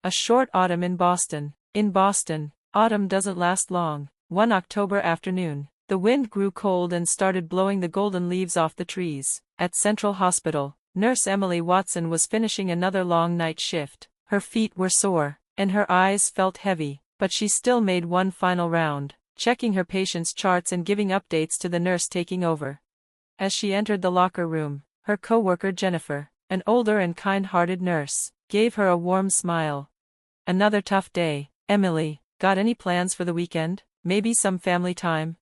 A short autumn in Boston. In Boston, autumn doesn't last long. One October afternoon, the wind grew cold and started blowing the golden leaves off the trees. At Central Hospital, Nurse Emily Watson was finishing another long night shift. Her feet were sore, and her eyes felt heavy, but she still made one final round, checking her patients' charts and giving updates to the nurse taking over. As she entered the locker room, her co-worker Jennifer, an older and kind-hearted nurse, gave her a warm smile. Another tough day, Emily. Got any plans for the weekend? Maybe some family time?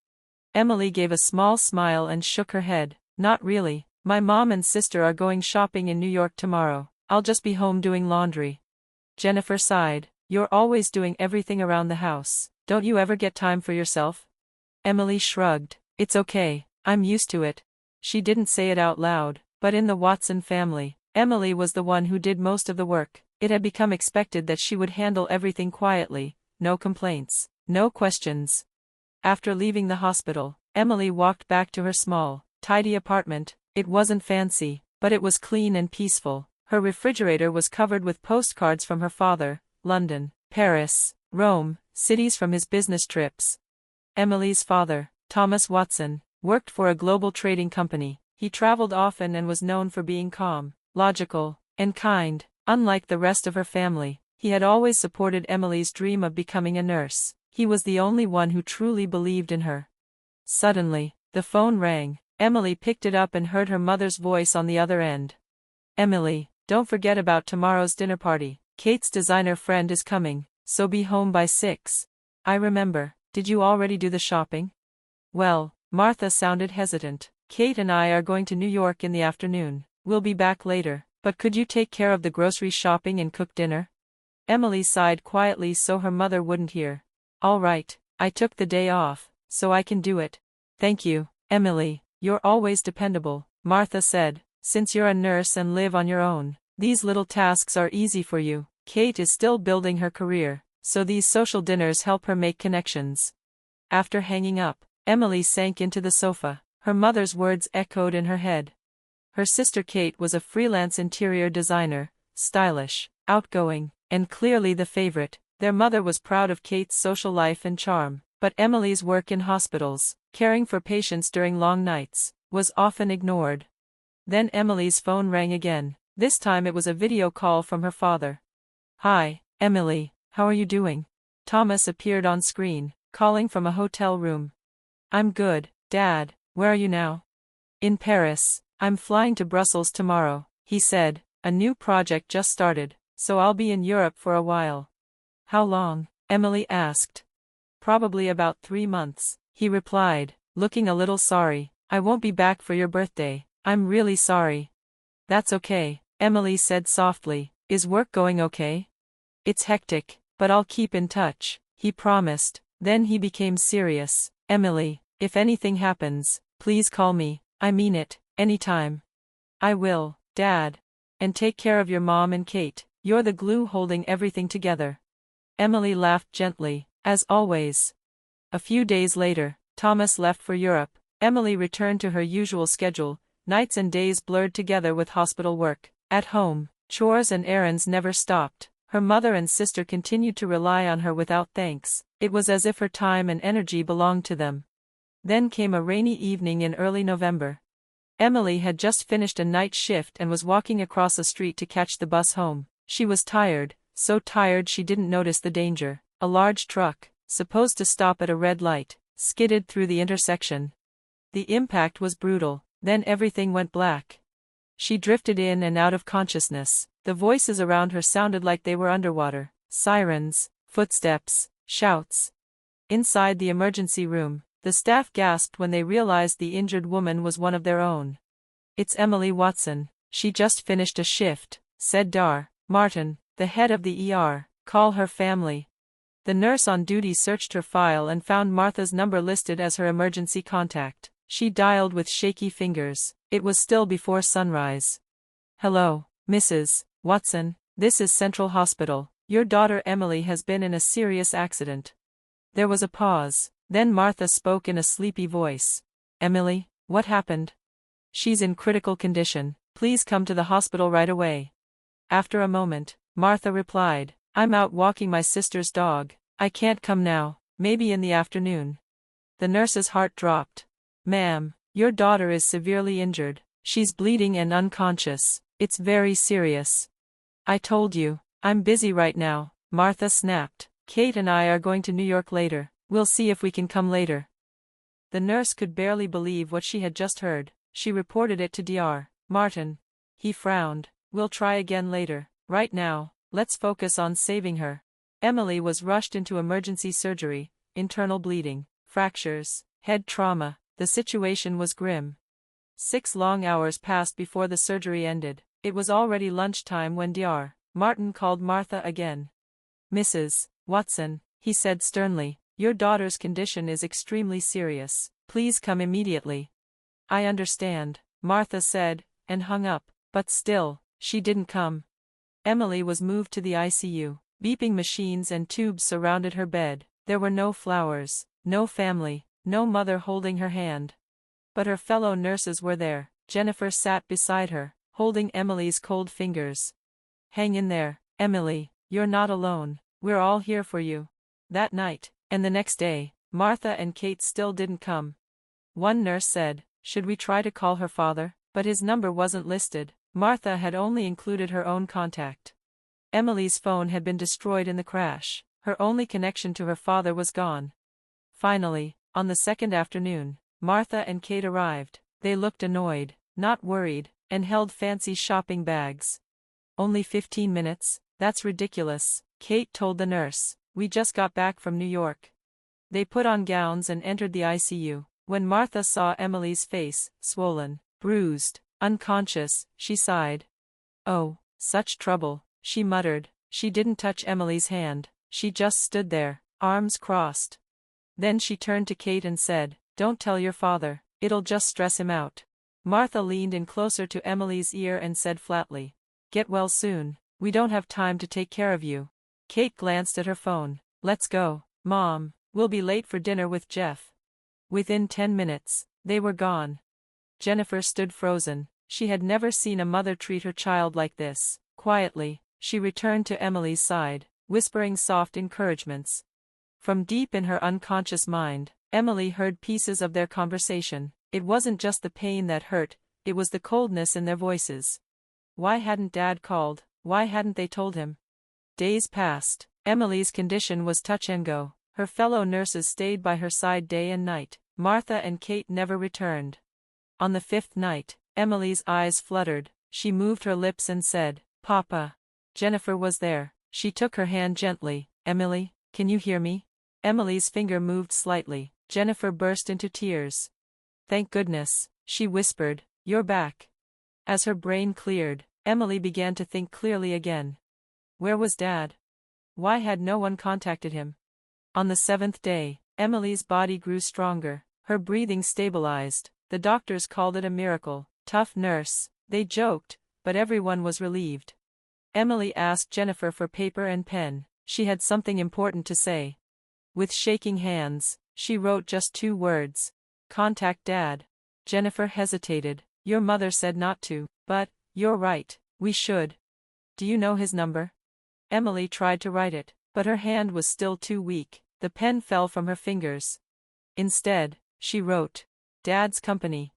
Emily gave a small smile and shook her head. Not really. My mom and sister are going shopping in New York tomorrow. I'll just be home doing laundry. Jennifer sighed. You're always doing everything around the house. Don't you ever get time for yourself? Emily shrugged. It's okay. I'm used to it. She didn't say it out loud, but in the Watson family, Emily was the one who did most of the work. It had become expected that she would handle everything quietly, no complaints, no questions. After leaving the hospital, Emily walked back to her small, tidy apartment. It wasn't fancy, but it was clean and peaceful. Her refrigerator was covered with postcards from her father, London, Paris, Rome, cities from his business trips. Emily's father, Thomas Watson, worked for a global trading company. He traveled often and was known for being calm, logical, and kind. Unlike the rest of her family, he had always supported Emily's dream of becoming a nurse. He was the only one who truly believed in her. Suddenly, the phone rang. Emily picked it up and heard her mother's voice on the other end. Emily, don't forget about tomorrow's dinner party. Kate's designer friend is coming, so be home by 6. I remember. Did you already do the shopping? Well, Martha sounded hesitant. Kate and I are going to New York in the afternoon. We'll be back later. But could you take care of the grocery shopping and cook dinner? Emily sighed quietly so her mother wouldn't hear. All right, I took the day off, so I can do it. Thank you, Emily. You're always dependable, Martha said. Since you're a nurse and live on your own, these little tasks are easy for you. Kate is still building her career, so these social dinners help her make connections. After hanging up, Emily sank into the sofa. Her mother's words echoed in her head. Her sister Kate was a freelance interior designer, stylish, outgoing, and clearly the favorite. Their mother was proud of Kate's social life and charm, but Emily's work in hospitals, caring for patients during long nights, was often ignored. Then Emily's phone rang again. This time it was a video call from her father. Hi, Emily, how are you doing? Thomas appeared on screen, calling from a hotel room. I'm good, Dad. Where are you now? In Paris. I'm flying to Brussels tomorrow, he said. A new project just started, so I'll be in Europe for a while. How long? Emily asked. Probably about 3 months, he replied, looking a little sorry. I won't be back for your birthday. I'm really sorry. That's okay, Emily said softly. Is work going okay? It's hectic, but I'll keep in touch, he promised. Then he became serious. Emily, if anything happens, please call me. I mean it. Anytime. I will, Dad. And take care of your mom and Kate. You're the glue holding everything together. Emily laughed gently, as always. A few days later, Thomas left for Europe. Emily returned to her usual schedule. Nights and days blurred together with hospital work. At home, chores and errands never stopped. Her mother and sister continued to rely on her without thanks. It was as if her time and energy belonged to them. Then came a rainy evening in early November. Emily had just finished a night shift and was walking across a street to catch the bus home. She was tired, so tired she didn't notice the danger. A large truck, supposed to stop at a red light, skidded through the intersection. The impact was brutal, then everything went black. She drifted in and out of consciousness. The voices around her sounded like they were underwater. Sirens, footsteps, shouts. Inside the emergency room, the staff gasped when they realized the injured woman was one of their own. It's Emily Watson. She just finished a shift, said Dar. Martin, the head of the ER, call her family. The nurse on duty searched her file and found Martha's number listed as her emergency contact. She dialed with shaky fingers. It was still before sunrise. Hello, Mrs. Watson. This is Central Hospital. Your daughter Emily has been in a serious accident. There was a pause. Then Martha spoke in a sleepy voice. Emily, what happened? She's in critical condition. Please come to the hospital right away. After a moment, Martha replied, I'm out walking my sister's dog. I can't come now, maybe in the afternoon. The nurse's heart dropped. Ma'am, your daughter is severely injured. She's bleeding and unconscious. It's very serious. I told you, I'm busy right now, Martha snapped. Kate and I are going to New York later. We'll see if we can come later. The nurse could barely believe what she had just heard. She reported it to Dr. Martin. He frowned. We'll try again later. Right now, let's focus on saving her. Emily was rushed into emergency surgery, internal bleeding, fractures, head trauma. The situation was grim. 6 long hours passed before the surgery ended. It was already lunchtime when Dr. Martin called Martha again. Mrs. Watson, he said sternly, your daughter's condition is extremely serious. Please come immediately. I understand, Martha said, and hung up, but still, she didn't come. Emily was moved to the ICU. Beeping machines and tubes surrounded her bed. There were no flowers, no family, no mother holding her hand. But her fellow nurses were there. Jennifer sat beside her, holding Emily's cold fingers. Hang in there, Emily, you're not alone. We're all here for you. That night, and the next day, Martha and Kate still didn't come. One nurse said, should we try to call her father? But his number wasn't listed. Martha had only included her own contact. Emily's phone had been destroyed in the crash. Her only connection to her father was gone. Finally, on the second afternoon, Martha and Kate arrived. They looked annoyed, not worried, and held fancy shopping bags. Only 15 minutes? That's ridiculous, Kate told the nurse. We just got back from New York. They put on gowns and entered the ICU. When Martha saw Emily's face, swollen, bruised, unconscious, she sighed. Oh, such trouble, she muttered. She didn't touch Emily's hand. She just stood there, arms crossed. Then she turned to Kate and said, don't tell your father, it'll just stress him out. Martha leaned in closer to Emily's ear and said flatly, get well soon, we don't have time to take care of you. Kate glanced at her phone. Let's go, Mom, we'll be late for dinner with Jeff. Within 10 minutes, they were gone. Jennifer stood frozen. She had never seen a mother treat her child like this. Quietly, she returned to Emily's side, whispering soft encouragements. From deep in her unconscious mind, Emily heard pieces of their conversation. It wasn't just the pain that hurt, it was the coldness in their voices. Why hadn't Dad called? Why hadn't they told him? Days passed. Emily's condition was touch and go. Her fellow nurses stayed by her side day and night. Martha and Kate never returned. On the 5th night, Emily's eyes fluttered. She moved her lips and said, Papa. Jennifer was there. She took her hand gently. Emily, can you hear me? Emily's finger moved slightly. Jennifer burst into tears. Thank goodness, she whispered, you're back. As her brain cleared, Emily began to think clearly again. Where was Dad? Why had no one contacted him? On the 7th day, Emily's body grew stronger. Her breathing stabilized. The doctors called it a miracle. Tough nurse, they joked, but everyone was relieved. Emily asked Jennifer for paper and pen. She had something important to say. With shaking hands, she wrote just 2 words. Contact Dad. Jennifer hesitated. Your mother said not to, but, you're right, we should. Do you know his number? Emily tried to write it, but her hand was still too weak. The pen fell from her fingers. Instead, she wrote, Dad's company.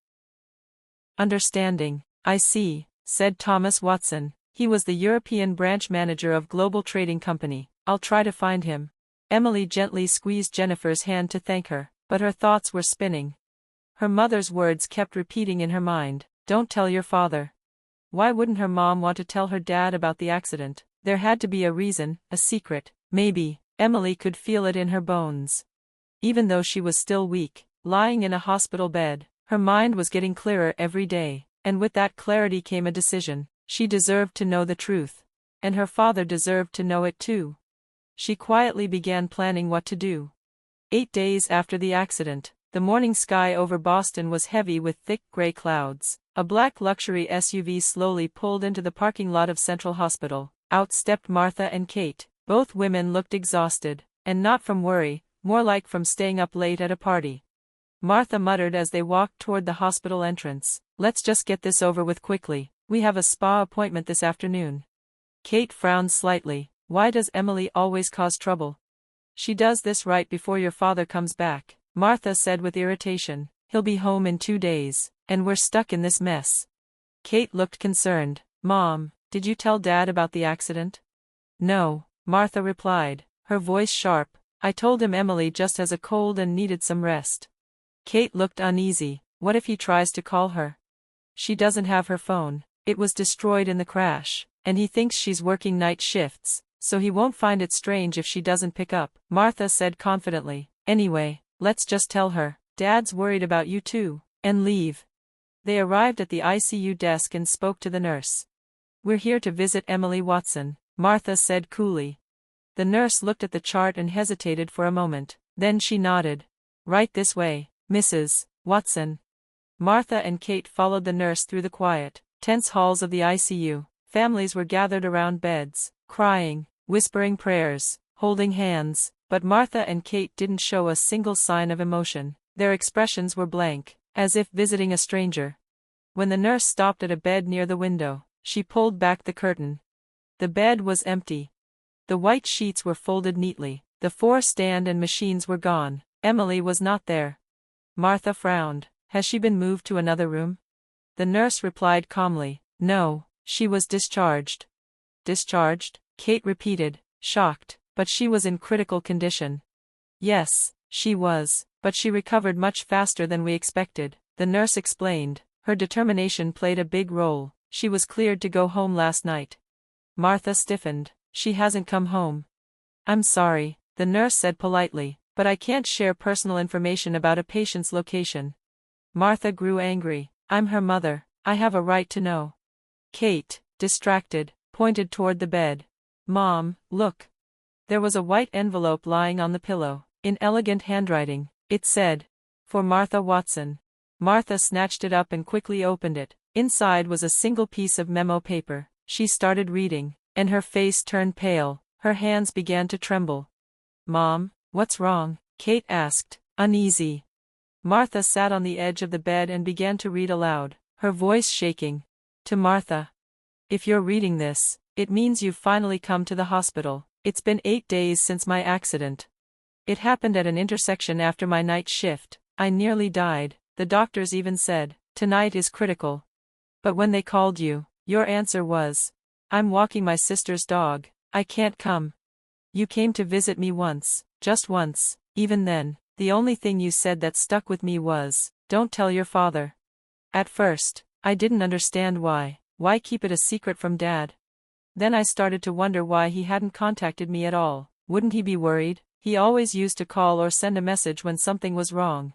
Understanding, I see, said Thomas Watson. He was the European branch manager of Global Trading Company. I'll try to find him. Emily gently squeezed Jennifer's hand to thank her, but her thoughts were spinning. Her mother's words kept repeating in her mind, don't tell your father. Why wouldn't her mom want to tell her dad about the accident? There had to be a reason, a secret. Maybe, Emily could feel it in her bones. Even though she was still weak, lying in a hospital bed, her mind was getting clearer every day, and with that clarity came a decision. She deserved to know the truth. And her father deserved to know it too. She quietly began planning what to do. 8 days after the accident, the morning sky over Boston was heavy with thick gray clouds. A black luxury SUV slowly pulled into the parking lot of Central Hospital. Out stepped Martha and Kate. Both women looked exhausted, and not from worry, more like from staying up late at a party. Martha muttered as they walked toward the hospital entrance, let's just get this over with quickly. We have a spa appointment this afternoon. Kate frowned slightly. Why does Emily always cause trouble? She does this right before your father comes back, Martha said with irritation. He'll be home in 2 days, and we're stuck in this mess. Kate looked concerned. Mom, did you tell Dad about the accident? No, Martha replied, her voice sharp. I told him Emily just has a cold and needed some rest. Kate looked uneasy. What if he tries to call her? She doesn't have her phone. It was destroyed in the crash, and he thinks she's working night shifts, so he won't find it strange if she doesn't pick up, Martha said confidently. Anyway, let's just tell her. Dad's worried about you too, and leave. They arrived at the ICU desk and spoke to the nurse. We're here to visit Emily Watson, Martha said coolly. The nurse looked at the chart and hesitated for a moment, then she nodded. Right this way, Mrs. Watson. Martha and Kate followed the nurse through the quiet, tense halls of the ICU. Families were gathered around beds, crying, whispering prayers, holding hands, but Martha and Kate didn't show a single sign of emotion. Their expressions were blank, as if visiting a stranger. When the nurse stopped at a bed near the window, she pulled back the curtain. The bed was empty. The white sheets were folded neatly, the 4 stand and machines were gone. Emily was not there. Martha frowned. Has she been moved to another room? The nurse replied calmly, no, she was discharged. Discharged? Kate repeated, shocked, but she was in critical condition. Yes, she was, but she recovered much faster than we expected, the nurse explained. Her determination played a big role. She was cleared to go home last night. Martha stiffened. She hasn't come home. I'm sorry, the nurse said politely, but I can't share personal information about a patient's location. Martha grew angry. I'm her mother. I have a right to know. Kate, distracted, pointed toward the bed. Mom, look. There was a white envelope lying on the pillow. In elegant handwriting, it said, for Martha Watson. Martha snatched it up and quickly opened it. Inside was a single piece of memo paper. She started reading, and her face turned pale. Her hands began to tremble. Mom, what's wrong? Kate asked, uneasy. Martha sat on the edge of the bed and began to read aloud, her voice shaking. To Martha. If you're reading this, it means you've finally come to the hospital. It's been 8 days since my accident. It happened at an intersection after my night shift. I nearly died. The doctors even said, tonight is critical. But when they called you, your answer was, I'm walking my sister's dog. I can't come. You came to visit me once, just once. Even then, the only thing you said that stuck with me was, don't tell your father. At first, I didn't understand why. Why keep it a secret from Dad? Then I started to wonder why he hadn't contacted me at all. Wouldn't he be worried? He always used to call or send a message when something was wrong.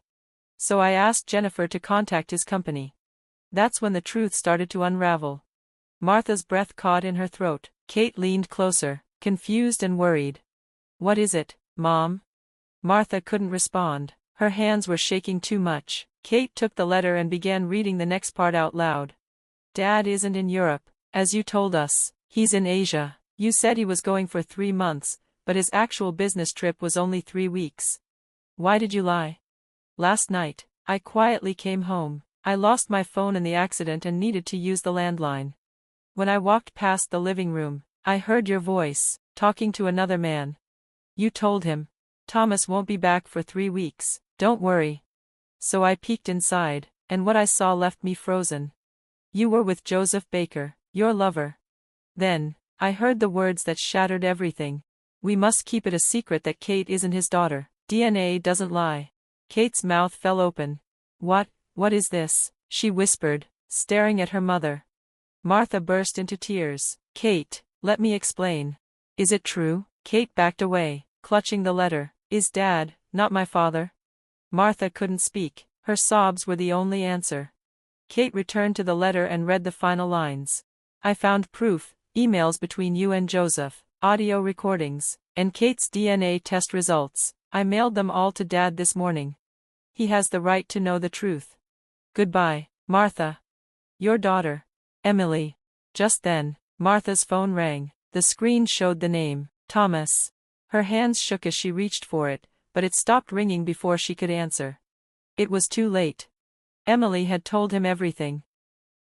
So I asked Jennifer to contact his company. That's when the truth started to unravel. Martha's breath caught in her throat. Kate leaned closer, confused and worried. What is it, Mom? Martha couldn't respond. Her hands were shaking too much. Kate took the letter and began reading the next part out loud. Dad isn't in Europe, as you told us. He's in Asia. You said he was going for 3 months, but his actual business trip was only 3 weeks. Why did you lie? Last night, I quietly came home. I lost my phone in the accident and needed to use the landline. When I walked past the living room, I heard your voice, talking to another man. You told him, Thomas won't be back for 3 weeks, don't worry. So I peeked inside, and what I saw left me frozen. You were with Joseph Baker, your lover. Then, I heard the words that shattered everything. We must keep it a secret that Kate isn't his daughter. DNA doesn't lie. Kate's mouth fell open. What is this? She whispered, staring at her mother. Martha burst into tears. Kate, let me explain. Is it true? Kate backed away, clutching the letter. Is Dad not my father? Martha couldn't speak. Her sobs were the only answer. Kate returned to the letter and read the final lines. I found proof, emails between you and Joseph, audio recordings, and Kate's DNA test results. I mailed them all to Dad this morning. He has the right to know the truth. Goodbye, Martha. Your daughter, Emily. Just then, Martha's phone rang. The screen showed the name, Thomas. Her hands shook as she reached for it, but it stopped ringing before she could answer. It was too late. Emily had told him everything.